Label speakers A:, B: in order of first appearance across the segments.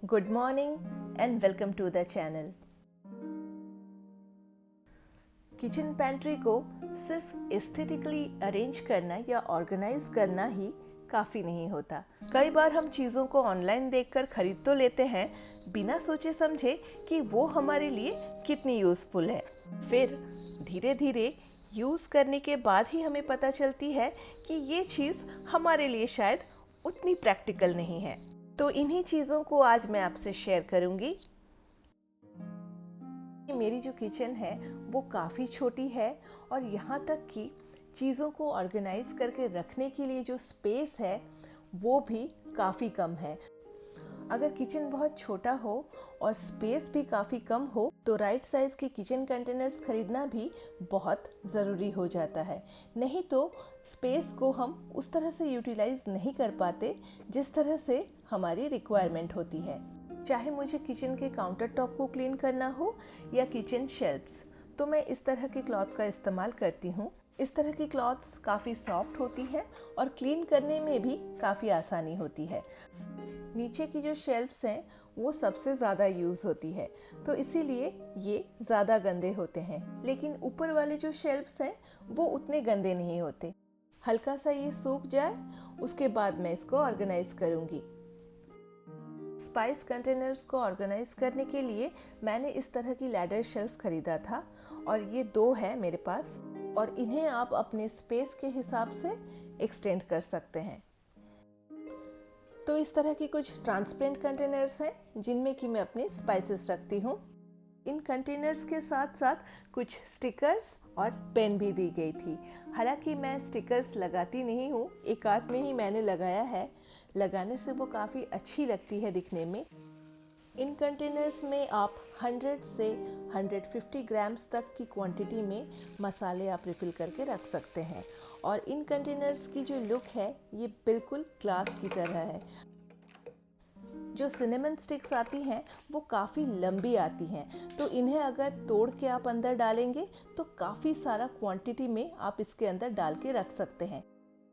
A: Good morning and welcome to the channel. Kitchen pantry को सिर्फ aesthetically arrange करना या ऑर्गेनाइज करना ही काफ़ी नहीं होता। कई बार हम चीज़ों को ऑनलाइन देखकर खरीद तो लेते हैं बिना सोचे समझे कि वो हमारे लिए कितनी यूज़फुल है। फिर धीरे धीरे यूज़ करने के बाद ही हमें पता चलती है कि ये चीज़ हमारे लिए शायद उतनी प्रैक्टिकल नहीं है। तो इन्हीं चीज़ों को आज मैं आपसे शेयर करूँगी। मेरी जो किचन है वो काफ़ी छोटी है और यहाँ तक कि चीज़ों को ऑर्गेनाइज करके रखने के लिए जो स्पेस है वो भी काफ़ी कम है। अगर किचन बहुत छोटा हो और स्पेस भी काफ़ी कम हो तो राइट साइज़ के किचन कंटेनर्स खरीदना भी बहुत ज़रूरी हो जाता है। नहीं तो स्पेस को हम उस तरह से यूटिलाइज नहीं कर पाते जिस तरह से हमारी रिक्वायरमेंट होती है। चाहे मुझे किचन के काउंटर टॉप को क्लीन करना हो या किचन शेल्फ्स, तो मैं इस तरह की क्लॉथ का इस्तेमाल करती हूँ। इस तरह की क्लॉथ्स काफ़ी सॉफ्ट होती है और क्लीन करने में भी काफ़ी आसानी होती है। नीचे की जो शेल्फ्स हैं वो सबसे ज़्यादा यूज़ होती है, तो इसीलिए ये ज़्यादा गंदे होते हैं। लेकिन ऊपर वाले जो शेल्फ्स हैं वो उतने गंदे नहीं होते। हल्का सा ये सूख जाए उसके बाद मैं इसको ऑर्गेनाइज करूँगी। स्पाइस कंटेनर्स को ऑर्गेनाइज करने के लिए मैंने इस तरह की लैडर शेल्फ खरीदा था और ये 2 है मेरे पास और इन्हें आप अपने स्पेस के हिसाब से एक्सटेंड कर सकते हैं। तो इस तरह की कुछ ट्रांसपेरेंट कंटेनर्स हैं जिनमें कि मैं अपने स्पाइसेस रखती हूँ। इन कंटेनर्स के साथ साथ कुछ स्टिकर्स और पेन भी दी गई थी। हालांकि मैं स्टिकर्स लगाती नहीं हूँ, एक आध में ही मैंने लगाया है। लगाने से वो काफ़ी अच्छी लगती है दिखने में। इन कंटेनर्स में आप 100 से 150 ग्राम्स तक की क्वांटिटी में मसाले आप रिफ़िल करके रख सकते हैं और इन कंटेनर्स की जो लुक है ये बिल्कुल ग्लास की तरह है। जो सिनेमन स्टिक्स आती हैं वो काफ़ी लंबी आती हैं, तो इन्हें अगर तोड़ के आप अंदर डालेंगे तो काफ़ी सारा क्वांटिटी में आप इसके अंदर डाल के रख सकते हैं।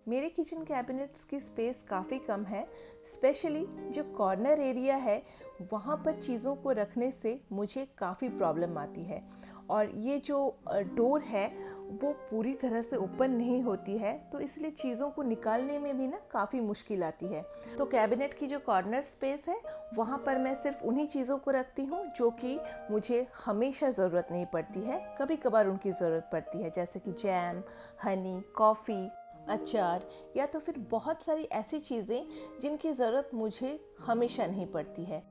A: मेरे किचन कैबिनेट्स की स्पेस काफ़ी कम है, स्पेशली जो कॉर्नर एरिया है वहाँ पर चीज़ों को रखने से मुझे काफ़ी प्रॉब्लम आती है और ये जो डोर है वो पूरी तरह से ओपन नहीं होती है, तो इसलिए चीज़ों को निकालने में भी ना काफ़ी मुश्किल आती है। तो कैबिनेट की जो कॉर्नर स्पेस है वहाँ पर मैं सिर्फ उन्हीं चीज़ों को रखती हूँ जो कि मुझे हमेशा ज़रूरत नहीं पड़ती है, कभी कभार उनकी ज़रूरत पड़ती है, जैसे कि जैम, हनी, कॉफ़ी, अचार या तो फिर बहुत सारी ऐसी चीज़ें जिनकी ज़रूरत मुझे हमेशा नहीं पड़ती है।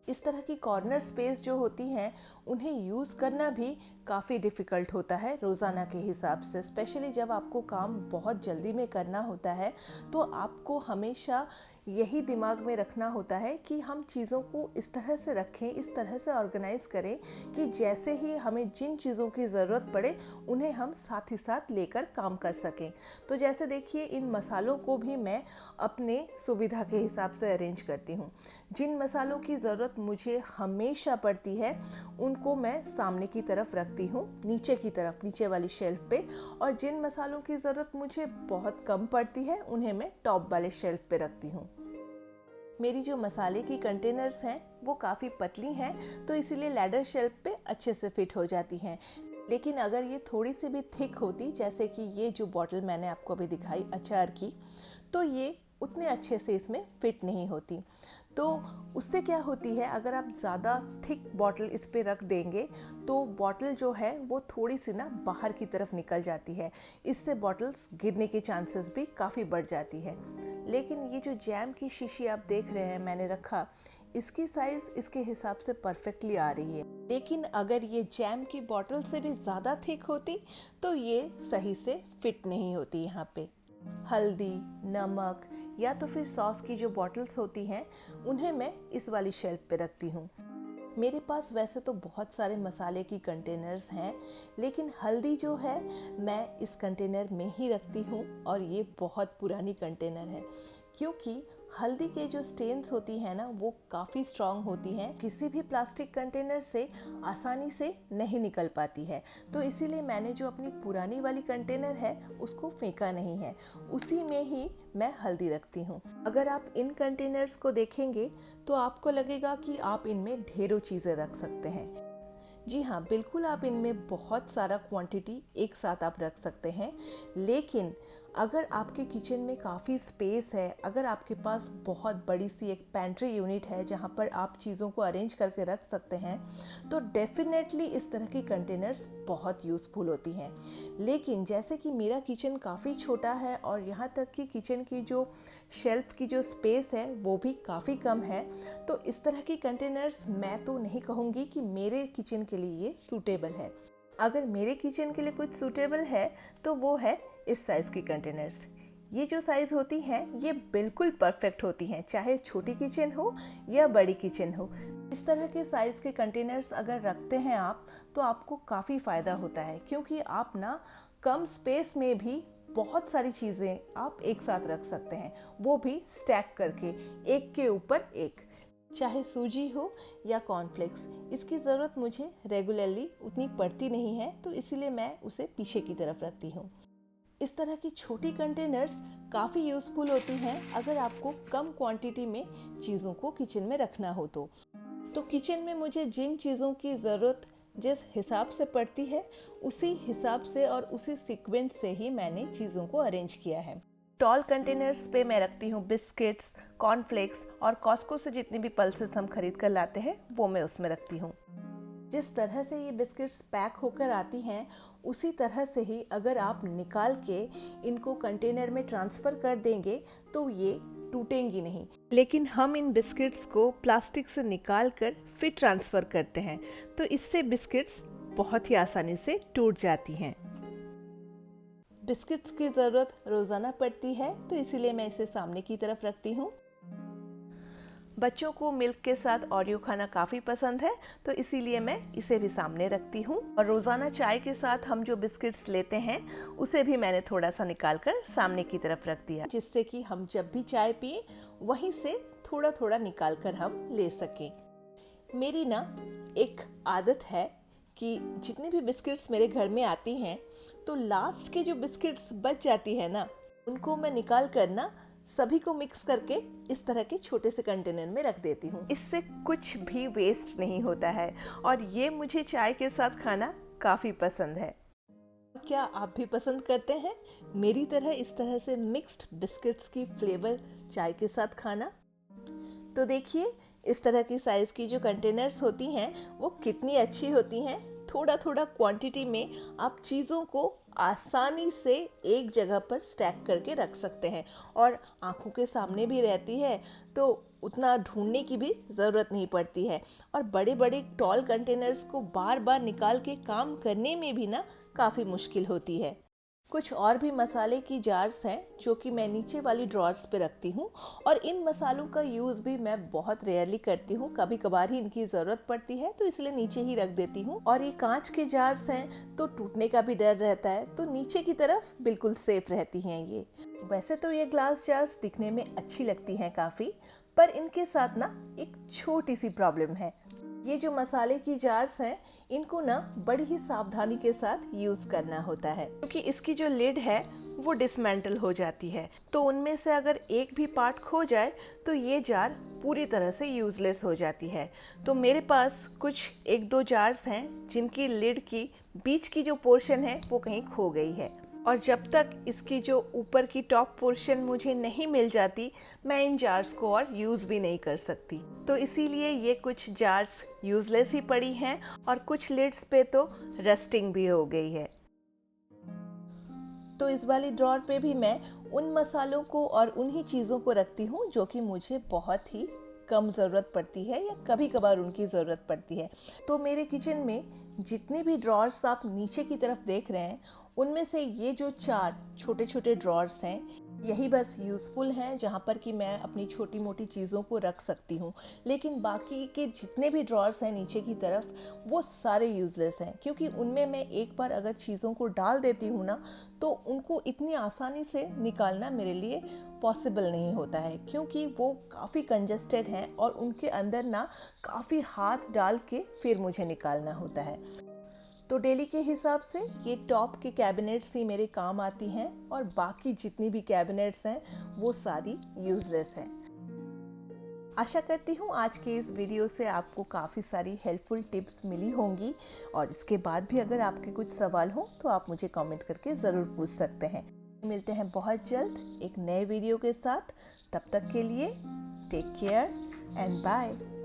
A: इस तरह की कॉर्नर स्पेस जो होती हैं उन्हें यूज़ करना भी काफ़ी डिफ़िकल्ट होता है रोज़ाना के हिसाब से, स्पेशली जब आपको काम बहुत जल्दी में करना होता है तो आपको हमेशा यही दिमाग में रखना होता है कि हम चीज़ों को इस तरह से रखें, इस तरह से ऑर्गेनाइज करें कि जैसे ही हमें जिन चीज़ों की ज़रूरत पड़े उन्हें हम साथ ही साथ लेकर काम कर सकें। तो जैसे देखिए इन मसालों को भी मैं अपने सुविधा के हिसाब से अरेंज करती हूँ। जिन मसालों की ज़रूरत मुझे हमेशा पड़ती है उनको मैं सामने की तरफ रखती हूँ, नीचे की तरफ, नीचे वाली शेल्फ पे, और जिन मसालों की ज़रूरत मुझे बहुत कम पड़ती है उन्हें मैं टॉप वाले शेल्फ पे रखती हूँ। मेरी जो मसाले की कंटेनर्स हैं वो काफ़ी पतली हैं, तो इसीलिए लैडर शेल्फ पे अच्छे से फिट हो जाती हैं। लेकिन अगर ये थोड़ी सी भी थिक होती, जैसे कि ये जो बॉटल मैंने आपको अभी दिखाई अचार की, तो ये उतने अच्छे से इसमें फिट नहीं होती। तो उससे क्या होती है, अगर आप ज़्यादा थिक बॉटल इस पे रख देंगे तो बॉटल जो है वो थोड़ी सी ना बाहर की तरफ निकल जाती है। इससे बॉटल्स गिरने के चांसेस भी काफ़ी बढ़ जाती है। लेकिन ये जो जैम की शीशी आप देख रहे हैं मैंने रखा, इसकी साइज़ इसके हिसाब से परफेक्टली आ रही है। लेकिन अगर ये जैम की बॉटल से भी ज़्यादा थिक होती तो ये सही से फिट नहीं होती यहाँ पे। हल्दी, नमक या तो फिर सॉस की जो बॉटल्स होती हैं उन्हें मैं इस वाली शेल्फ पे रखती हूँ। मेरे पास वैसे तो बहुत सारे मसाले की कंटेनर्स हैं, लेकिन हल्दी जो है मैं इस कंटेनर में ही रखती हूँ और ये बहुत पुरानी कंटेनर है क्योंकि हल्दी के जो स्टेन्स होती हैं ना वो काफ़ी स्ट्रॉन्ग होती हैं, किसी भी प्लास्टिक कंटेनर से आसानी से नहीं निकल पाती है। तो इसीलिए मैंने जो अपनी पुरानी वाली कंटेनर है उसको फेंका नहीं है, उसी में ही मैं हल्दी रखती हूँ। अगर आप इन कंटेनर्स को देखेंगे तो आपको लगेगा कि आप इनमें ढेरों चीज़ें रख सकते हैं। जी हाँ, बिल्कुल आप इनमें बहुत सारा क्वांटिटी एक साथ आप रख सकते हैं, लेकिन अगर आपके किचन में काफ़ी स्पेस है, अगर आपके पास बहुत बड़ी सी एक पैंट्री यूनिट है जहाँ पर आप चीज़ों को अरेंज करके रख सकते हैं, तो डेफिनेटली इस तरह की कंटेनर्स बहुत यूज़फुल होती हैं। लेकिन जैसे कि मेरा किचन काफ़ी छोटा है और यहाँ तक कि किचन की जो शेल्फ की जो स्पेस है वो भी काफ़ी कम है, तो इस तरह की कंटेनर्स मैं तो नहीं कहूँगी कि मेरे किचन के लिए ये सूटेबल है। अगर मेरे किचन के लिए कुछ सूटेबल है तो वो है इस साइज़ की कंटेनर्स। ये जो साइज़ होती हैं ये बिल्कुल परफेक्ट होती हैं, चाहे छोटी किचन हो या बड़ी किचन हो। इस तरह के साइज़ के कंटेनर्स अगर रखते हैं आप तो आपको काफ़ी फ़ायदा होता है, क्योंकि आप ना कम स्पेस में भी बहुत सारी चीज़ें आप एक साथ रख सकते हैं, वो भी स्टैक करके एक के ऊपर एक। चाहे सूजी हो या कॉर्नफ्लेक्स, इसकी ज़रूरत मुझे रेगुलरली उतनी पड़ती नहीं है, तो इसीलिए मैं उसे पीछे की तरफ रखती हूँ। इस तरह की छोटी कंटेनर्स काफ़ी यूज़फुल होती हैं अगर आपको कम क्वांटिटी में चीज़ों को किचन में रखना हो तो किचन में मुझे जिन चीज़ों की ज़रूरत जिस हिसाब से पड़ती है उसी हिसाब से और उसी सीक्वेंस से ही मैंने चीज़ों को अरेंज किया है। टॉल कंटेनर्स पे मैं रखती हूँ बिस्किट्स, कॉर्नफ्लेक्स और कॉस्को से जितनी भी पल्सेस हम खरीद कर लाते हैं वो मैं उसमें रखती हूँ। जिस तरह से ये बिस्किट्स पैक होकर आती हैं उसी तरह से ही अगर आप निकाल के इनको कंटेनर में ट्रांसफ़र कर देंगे तो ये टूटेंगी नहीं। लेकिन हम इन बिस्किट्स को प्लास्टिक से निकाल कर फिर ट्रांसफ़र करते हैं, तो इससे बिस्किट्स बहुत ही आसानी से टूट जाती हैं। बिस्किट्स की ज़रूरत रोज़ाना पड़ती है, तो इसीलिए मैं इसे सामने की तरफ रखती हूँ। बच्चों को मिल्क के साथ ओरियो खाना काफ़ी पसंद है, तो इसीलिए मैं इसे भी सामने रखती हूँ। और रोज़ाना चाय के साथ हम जो बिस्किट्स लेते हैं उसे भी मैंने थोड़ा सा निकाल कर सामने की तरफ रख दिया, जिससे कि हम जब भी चाय पिए वहीं से थोड़ा थोड़ा निकाल कर हम ले सकें। मेरी ना एक आदत है कि जितनी भी बिस्किट्स मेरे घर में आती हैं तो लास्ट के जो बिस्किट्स बच जाती है ना उनको मैं निकाल कर ना सभी को मिक्स करके इस तरह के छोटे से कंटेनर में रख देती हूँ। इससे कुछ भी वेस्ट नहीं होता है और ये मुझे चाय के साथ खाना काफ़ी पसंद है। क्या आप भी पसंद करते हैं मेरी तरह इस तरह से मिक्स्ड बिस्किट्स की फ्लेवर चाय के साथ खाना? तो देखिए इस तरह की साइज़ की जो कंटेनर्स होती हैं वो कितनी अच्छी होती हैं। थोड़ा थोड़ा क्वांटिटी में आप चीज़ों को आसानी से एक जगह पर स्टैक करके रख सकते हैं और आंखों के सामने भी रहती है, तो उतना ढूंढने की भी ज़रूरत नहीं पड़ती है। और बड़े बड़े टॉल कंटेनर्स को बार बार निकाल के काम करने में भी ना काफ़ी मुश्किल होती है। कुछ और भी मसाले की जार्स हैं जो कि मैं नीचे वाली ड्रॉर्स पे रखती हूँ और इन मसालों का यूज़ भी मैं बहुत रेयरली करती हूँ, कभी कभार ही इनकी ज़रूरत पड़ती है तो इसलिए नीचे ही रख देती हूँ। और ये कांच के जार्स हैं तो टूटने का भी डर रहता है, तो नीचे की तरफ बिल्कुल सेफ रहती हैं ये। वैसे तो ये ग्लास जार्स दिखने में अच्छी लगती हैं काफ़ी, पर इनके साथ ना एक छोटी सी प्रॉब्लम है। ये जो मसाले की जार्स हैं इनको ना बड़ी ही सावधानी के साथ यूज़ करना होता है, क्योंकि इसकी जो लिड है वो डिसमेंटल हो जाती है, तो उनमें से अगर एक भी पार्ट खो जाए तो ये जार पूरी तरह से यूज़लेस हो जाती है। तो मेरे पास कुछ एक दो जार्स हैं जिनकी लिड की बीच की जो पोर्शन है वो कहीं खो गई है, और जब तक इसकी जो ऊपर की टॉप पोर्शन मुझे नहीं मिल जाती मैं इन जार्स को और यूज़ भी नहीं कर सकती। तो इसीलिए ये कुछ जार्स यूज़लेस ही पड़ी हैं और कुछ लिड्स पे तो रस्टिंग भी हो गई है। तो इस वाली ड्रॉर पे भी मैं उन मसालों को और उन्हीं चीज़ों को रखती हूँ जो कि मुझे बहुत ही कम ज़रूरत पड़ती है या कभी कभार उनकी ज़रूरत पड़ती है। तो मेरे किचन में जितने भी ड्रॉर्स आप नीचे की तरफ देख रहे हैं उनमें से ये जो 4 छोटे छोटे ड्रॉर्स हैं यही बस यूज़फुल हैं जहाँ पर कि मैं अपनी छोटी मोटी चीज़ों को रख सकती हूँ, लेकिन बाकी के जितने भी ड्रॉर्स हैं नीचे की तरफ वो सारे यूज़लेस हैं, क्योंकि उनमें मैं एक बार अगर चीज़ों को डाल देती हूँ ना तो उनको इतनी आसानी से निकालना मेरे लिए पॉसिबल नहीं होता है, क्योंकि वो काफ़ी कंजस्टेड हैं और उनके अंदर ना काफ़ी हाथ डाल के फिर मुझे निकालना होता है। तो डेली के हिसाब से ये टॉप के कैबिनेट्स ही मेरे काम आती हैं और बाकी जितनी भी कैबिनेट्स हैं वो सारी यूज़लेस हैं। आशा करती हूँ आज के इस वीडियो से आपको काफ़ी सारी हेल्पफुल टिप्स मिली होंगी, और इसके बाद भी अगर आपके कुछ सवाल हो तो आप मुझे कमेंट करके ज़रूर पूछ सकते हैं। मिलते हैं बहुत जल्द एक नए वीडियो के साथ। तब तक के लिए टेक केयर एंड बाय।